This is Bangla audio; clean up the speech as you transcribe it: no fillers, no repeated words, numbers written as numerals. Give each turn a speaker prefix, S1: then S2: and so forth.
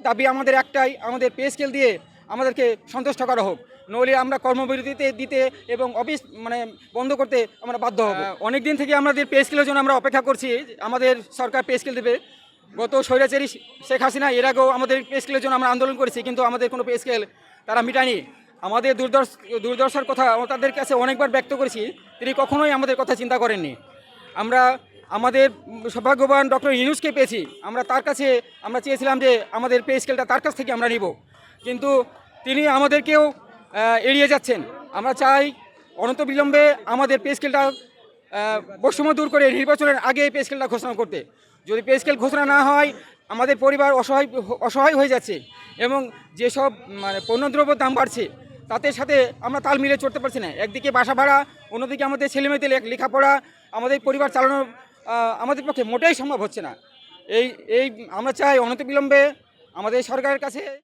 S1: দাবি আমাদের একটাই, আমাদের পে স্কেল দিয়ে আমাদেরকে সন্তুষ্ট করা হোক, নইলে আমরা কর্মবিরতিতে দিতে এবং অফিস বন্ধ করতে আমরা বাধ্য হব। অনেক দিন থেকে আমাদের পে স্কেলের জন্য আমরা অপেক্ষা করছি, আমাদের সরকার পে স্কেল দেবে। গত স্বৈরাচারী শেখ হাসিনা এর আগেও আমাদের পে স্কেলের জন্য আমরা আন্দোলন করেছি, কিন্তু আমাদের কোনো পে স্কেল তারা মিটায়নি। আমাদের দুর্দশার কথা তাদের কাছে অনেকবার ব্যক্ত করেছি, তিনি কখনোই আমাদের কথা চিন্তা করেননি। আমরা আমাদের সৌভাগ্যবান ডক্টর ইউনূসকে পেয়েছি, আমরা তার কাছে আমরা চেয়েছিলাম যে আমাদের পে স্কেলটা তার কাছ থেকে আমরা নিব, কিন্তু তিনি আমাদেরকেও এড়িয়ে যাচ্ছেন। আমরা চাই অনন্তবিলম্বে আমাদের পে স্কেলটা বৈষম্য দূর করে নির্বাচনের আগে পে স্কেলটা ঘোষণা করতে। যদি পে স্কেল ঘোষণা না হয় আমাদের পরিবার অসহায় হয়ে যাচ্ছে, এবং যেসব পণ্যদ্রব্যের দাম বাড়ছে তাদের সাথে আমরা তাল মিলে চলতে পারছি না। একদিকে বাসা ভাড়া, অন্যদিকে আমাদের ছেলেমেয়েদের লেখাপড়া, আমাদের পরিবার চালানো আমাদের পক্ষে মোটেই সম্ভব হচ্ছে না। এই আমরা চাই অনন্তবিলম্বে আমাদের সরকারের কাছে